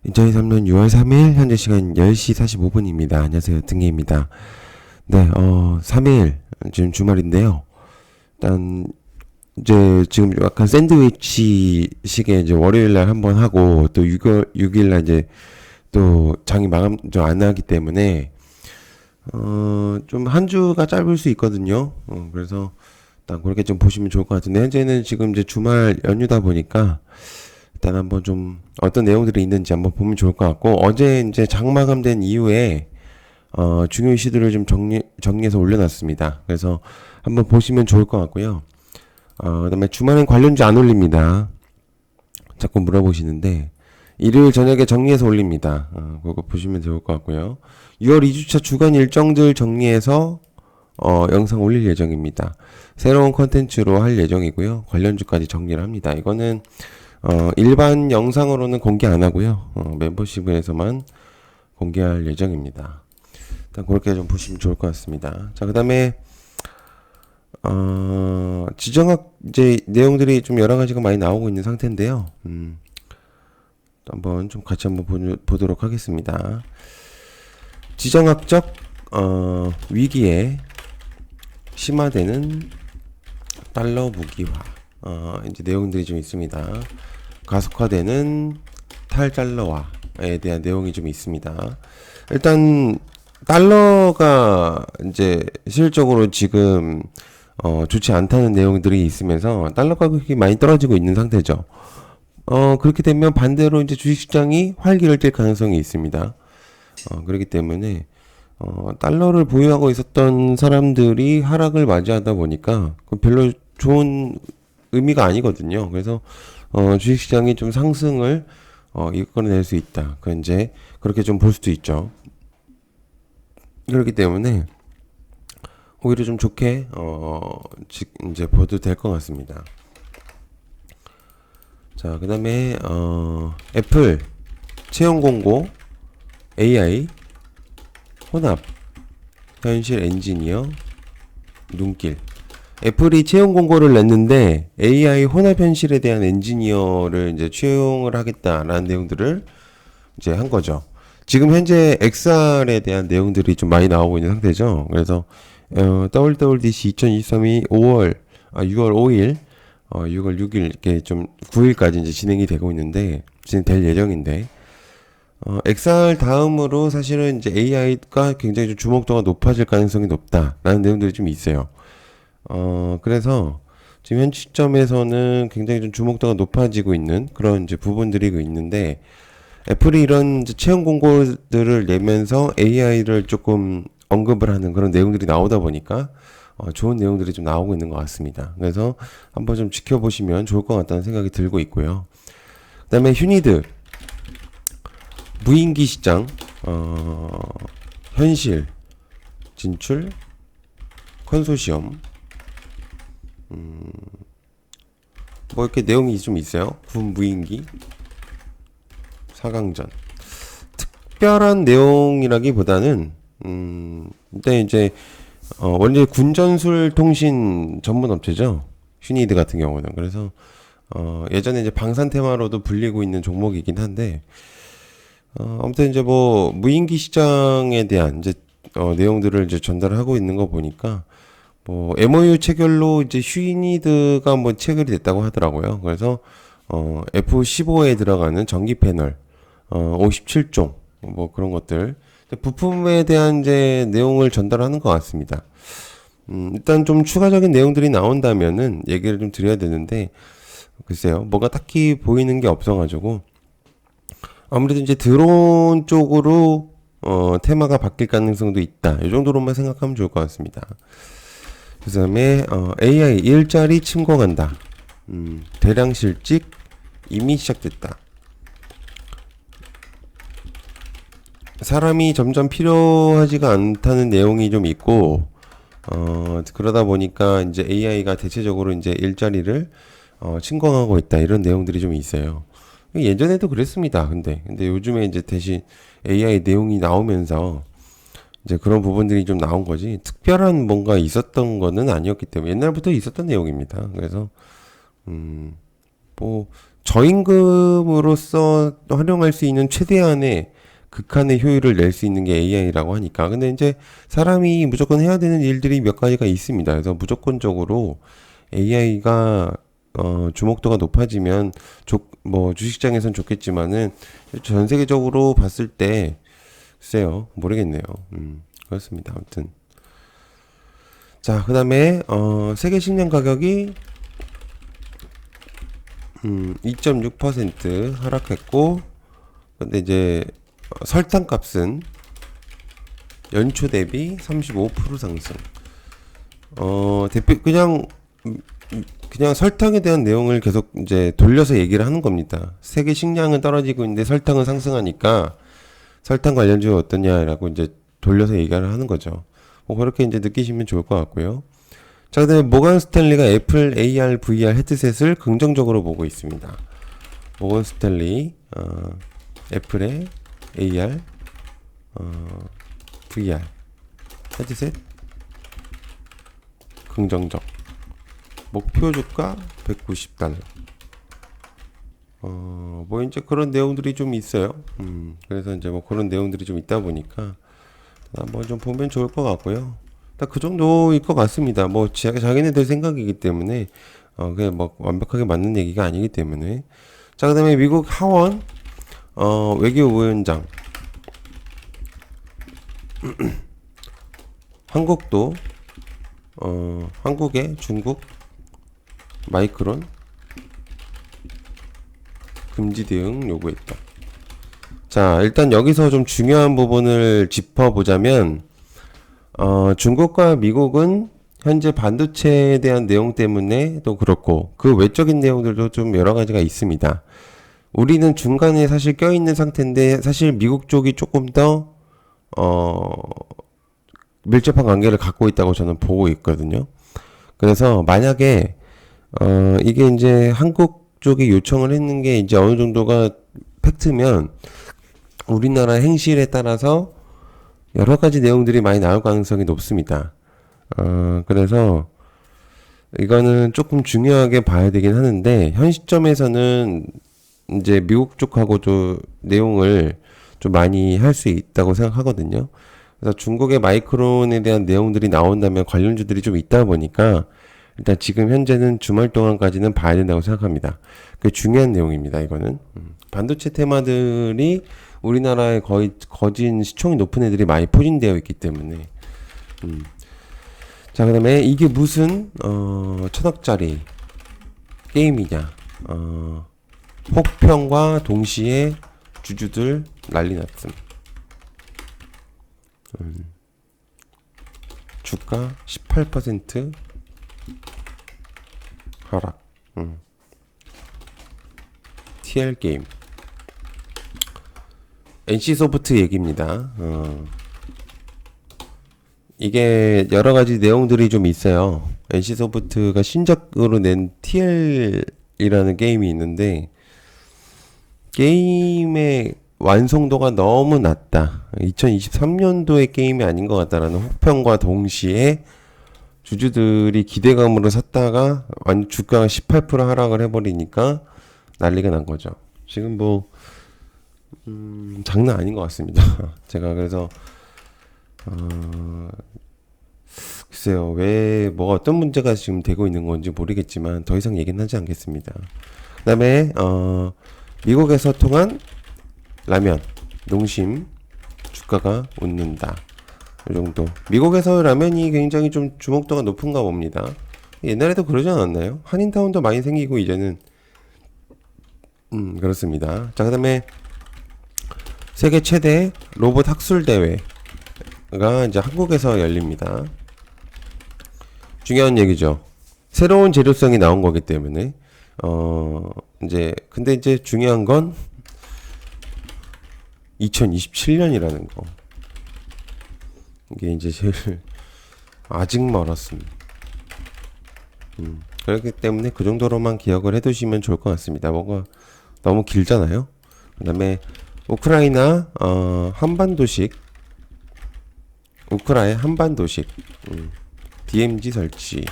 2023년 6월 3일 현재 시간 10시 45분입니다. 안녕하세요. 등예입니다. 네, 3일 지금 주말인데요. 일단 이제 지금 약간 샌드위치 식의 이제 월요일 날 한번 하고 또 6일 날 이제 또 장이 마감 좀 안 나기 때문에 좀 한 주가 짧을 수 있거든요. 그래서 일단 그렇게 좀 보시면 좋을 것 같은데 현재는 지금 이제 주말 연휴다 보니까 일단 한번 좀 어떤 내용들이 있는지 한번 보면 좋을 것 같고 어제 이제 장마감된 이후에 중요 이슈들을 좀 정리해서 올려놨습니다. 그래서 한번 보시면 좋을 것 같고요. 그다음에 주말엔 관련주 안 올립니다. 자꾸 물어보시는데 일요일 저녁에 정리해서 올립니다. 그거 보시면 좋을 것 같고요. 6월 2주차 주간 일정들 정리해서 영상 올릴 예정입니다. 새로운 컨텐츠로 할 예정이고요. 관련주까지 정리를 합니다. 이거는 일반 영상으로는 공개 안 하고요. 멤버십에서만 공개할 예정입니다. 일단 그렇게 좀 보시면 좋을 것 같습니다. 자, 그 다음에, 지정학 이제 내용들이 좀 여러 가지가 많이 나오고 있는 상태인데요. 한번 좀 같이 한번 보도록 하겠습니다. 지정학적, 위기에 심화되는 달러 무기화. 이제 내용들이 좀 있습니다. 가속화되는 탈달러화에 대한 내용이 좀 있습니다. 일단 달러가 이제 실질적으로 지금 좋지 않다는 내용들이 있으면서 달러 가격이 많이 떨어지고 있는 상태죠. 그렇게 되면 반대로 이제 주식시장이 활기를 띨 가능성이 있습니다. 그렇기 때문에 달러를 보유하고 있었던 사람들이 하락을 맞이하다 보니까 별로 좋은 의미가 아니거든요. 그래서 주식시장이 좀 상승을 이끌어낼 수 있다. 그 이제 그렇게 좀 볼 수도 있죠. 그렇기 때문에 오히려 좀 좋게 이제 봐도 될 것 같습니다. 자, 그다음에 애플 채용 공고 AI 혼합 현실 엔지니어 눈길. 애플이 채용 공고를 냈는데 AI 혼합 현실에 대한 엔지니어를 이제 채용을 하겠다라는 내용들을 이제 한 거죠. 지금 현재 XR에 대한 내용들이 좀 많이 나오고 있는 상태죠. 그래서 WWDC 2023이 6월 5일, 6월 6일 이렇게 좀 9일까지 이제 진행이 되고 있는데 진행될 예정인데 XR 다음으로 사실은 이제 AI가 굉장히 좀 주목도가 높아질 가능성이 높다라는 내용들이 좀 있어요. 그래서 지금 현 시점에서는 굉장히 좀 주목도가 높아지고 있는 그런 이제 부분들이 있는데 애플이 이런 이제 채용 공고들을 내면서 AI를 조금 언급을 하는 그런 내용들이 나오다 보니까 좋은 내용들이 좀 나오고 있는 것 같습니다. 그래서 한번 좀 지켜보시면 좋을 것 같다는 생각이 들고 있고요. 그다음에 휴니드 무인기 시장 현실 진출 컨소시엄 뭐 이렇게 내용이 좀 있어요. 군 무인기 4강전 특별한 내용이라기보다는 근데 이제 원래 군전술 통신 전문 업체죠. 휴니드 같은 경우는 그래서 예전에 이제 방산 테마로도 불리고 있는 종목이긴 한데 아무튼 이제 뭐 무인기 시장에 대한 이제 내용들을 이제 전달하고 있는 거 보니까 뭐 MOU 체결로 이제 휴니드가 뭐 체결이 됐다고 하더라고요. 그래서 F15에 들어가는 전기 패널 57종 뭐 그런 것들 부품에 대한 이제 내용을 전달하는 것 같습니다. 일단 좀 추가적인 내용들이 나온다면은 얘기를 좀 드려야 되는데 글쎄요 뭐가 딱히 보이는 게 없어가지고 아무래도 이제 드론 쪽으로 테마가 바뀔 가능성도 있다. 이 정도로만 생각하면 좋을 것 같습니다. 그 다음에 AI 일자리 침공한다. 대량 실직 이미 시작됐다. 사람이 점점 필요하지가 않다는 내용이 좀 있고 그러다 보니까 이제 AI가 대체적으로 이제 일자리를 침공하고 있다 이런 내용들이 좀 있어요. 예전에도 그랬습니다. 근데 요즘에 이제 대신 AI 내용이 나오면서 이제 그런 부분들이 좀 나온 거지 특별한 뭔가 있었던 거는 아니었기 때문에 옛날부터 있었던 내용입니다. 그래서 뭐 저임금으로서 활용할 수 있는 최대한의 극한의 효율을 낼 수 있는 게 AI라고 하니까. 근데 이제 사람이 무조건 해야 되는 일들이 몇 가지가 있습니다. 그래서 무조건적으로 AI가 주목도가 높아지면 뭐 주식장에선 좋겠지만은 전 세계적으로 봤을 때 글쎄요 모르겠네요. 그렇습니다. 아무튼 자 그다음에 세계 식량 가격이 2.6% 하락했고 근데 이제 설탕 값은 연초 대비 35% 상승. 대표 그냥 설탕에 대한 내용을 계속 이제 돌려서 얘기를 하는 겁니다. 세계 식량은 떨어지고 있는데 설탕은 상승하니까 설탕 관련주가 어떠냐라고 이제 돌려서 얘기를 하는 거죠. 뭐 그렇게 이제 느끼시면 좋을 것 같고요. 자, 그다음에 모건 스탠리가 애플 AR, VR 헤드셋을 긍정적으로 보고 있습니다. 모건 스탠리, 애플의 AR, VR 헤드셋 긍정적. 목표 주가 $190. 뭐 이제 그런 내용들이 좀 있어요. 그래서 이제 뭐 그런 내용들이 좀 있다 보니까 한번 좀 보면 좋을 것 같고요. 딱 그 정도일 것 같습니다. 뭐 자기네들 생각이기 때문에 그게 뭐 완벽하게 맞는 얘기가 아니기 때문에. 자, 그다음에 미국 하원 외교위원장 한국도 한국에 중국 마이크론 금지 대응 요구했다. 자, 일단 여기서 좀 중요한 부분을 짚어보자면 중국과 미국은 현재 반도체에 대한 내용 때문에 또 그렇고 그 외적인 내용들도 좀 여러 가지가 있습니다. 우리는 중간에 사실 껴있는 상태인데 사실 미국 쪽이 조금 더 밀접한 관계를 갖고 있다고 저는 보고 있거든요. 그래서 만약에 이게 이제 한국 쪽이 요청을 했는 게 이제 어느 정도가 팩트면 우리나라 행실에 따라서 여러 가지 내용들이 많이 나올 가능성이 높습니다. 그래서 이거는 조금 중요하게 봐야 되긴 하는데 현 시점에서는 이제 미국 쪽하고도 내용을 좀 많이 할 수 있다고 생각하거든요. 그래서 중국의 마이크론에 대한 내용들이 나온다면 관련주들이 좀 있다 보니까 일단 지금 현재는 주말 동안까지는 봐야 된다고 생각합니다. 그게 중요한 내용입니다. 이거는 반도체 테마들이 우리나라에 거의 거진 시총이 높은 애들이 많이 포진되어 있기 때문에 자 그다음에 이게 무슨 1,000억짜리 게임이냐 혹평과 동시에 주주들 난리 났음. 주가 18% 하락. TL 게임. NC소프트 얘기입니다. 이게 여러 가지 내용들이 좀 있어요. NC소프트가 신작으로 낸 TL이라는 게임이 있는데 게임의 완성도가 너무 낮다. 2023년도의 게임이 아닌 것 같다라는 혹평과 동시에 주주들이 기대감으로 샀다가 주가가 18% 하락을 해버리니까 난리가 난 거죠. 지금 뭐 장난 아닌 것 같습니다. 제가 그래서 글쎄요 왜 뭐가 어떤 문제가 지금 되고 있는 건지 모르겠지만 더 이상 얘기는 하지 않겠습니다. 그 다음에 미국에서 통한 라면 농심 주가가 웃는다. 이 정도. 미국에서 라면이 굉장히 좀 주목도가 높은가 봅니다. 옛날에도 그러지 않았나요? 한인타운도 많이 생기고 이제는 그렇습니다. 자, 그다음에 세계 최대 로봇 학술 대회가 이제 한국에서 열립니다. 중요한 얘기죠. 새로운 재료성이 나온 거기 때문에 이제 근데 이제 중요한 건 2027년이라는 거. 이게 이제 제일 아직 멀었습니다. 그렇기 때문에 그 정도로만 기억을 해두시면 좋을 것 같습니다. 뭐가 너무 길잖아요. 그다음에 우크라이나 한반도식 우크라이나 한반도식 DMZ 설치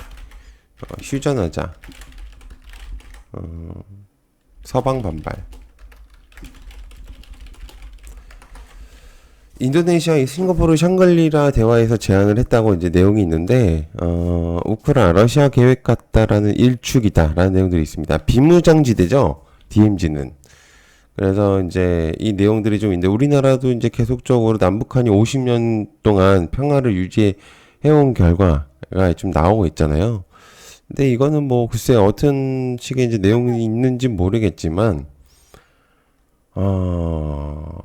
휴전하자 서방 반발. 인도네시아, 싱가포르, 샹글리라 대화에서 제안을 했다고 이제 내용이 있는데, 우크라이나 러시아 계획 같다라는 일축이다라는 내용들이 있습니다. 비무장지대죠, DMZ는. 그래서 이제 이 내용들이 좀 있는데, 우리나라도 이제 계속적으로 남북한이 50년 동안 평화를 유지해온 결과가 좀 나오고 있잖아요. 근데 이거는 뭐 글쎄 어떤 식의 이제 내용이 있는지 모르겠지만, 어,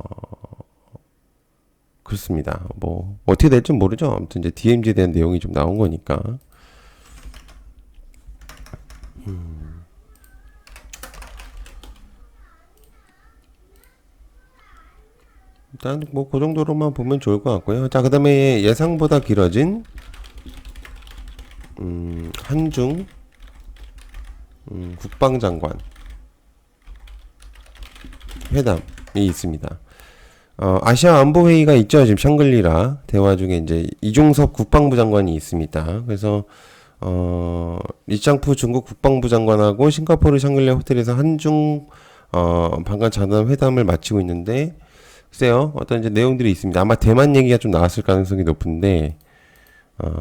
그렇습니다. 뭐 어떻게 될지 모르죠. 아무튼 이제 DMZ에 대한 내용이 좀 나온 거니까. 일단 뭐 그 정도로만 보면 좋을 것 같고요. 자, 그다음에 예상보다 길어진 한중 국방장관 회담이 있습니다. 아시아 안보 회의가 있죠. 지금 샹글리라 대화 중에 이제 이종섭 국방부 장관이 있습니다. 그래서 리짱푸 중국 국방부 장관하고 싱가포르 샹글리라 호텔에서 한중 방간 자담 회담을 마치고 있는데, 글쎄요, 어떤 이제 내용들이 있습니다. 아마 대만 얘기가 좀 나왔을 가능성이 높은데,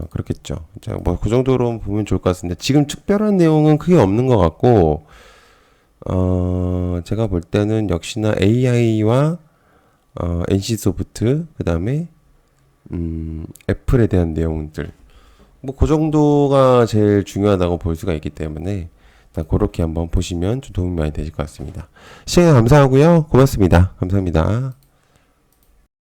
그렇겠죠. 자, 뭐 그 정도로 보면 좋을 것 같습니다. 지금 특별한 내용은 크게 없는 것 같고, 제가 볼 때는 역시나 AI와 NC소프트, 그 다음에 애플에 대한 내용들, 뭐 그 정도가 제일 중요하다고 볼 수가 있기 때문에 일단 그렇게 한번 보시면 좀 도움이 많이 되실 것 같습니다. 시청해 감사하고요. 고맙습니다. 감사합니다.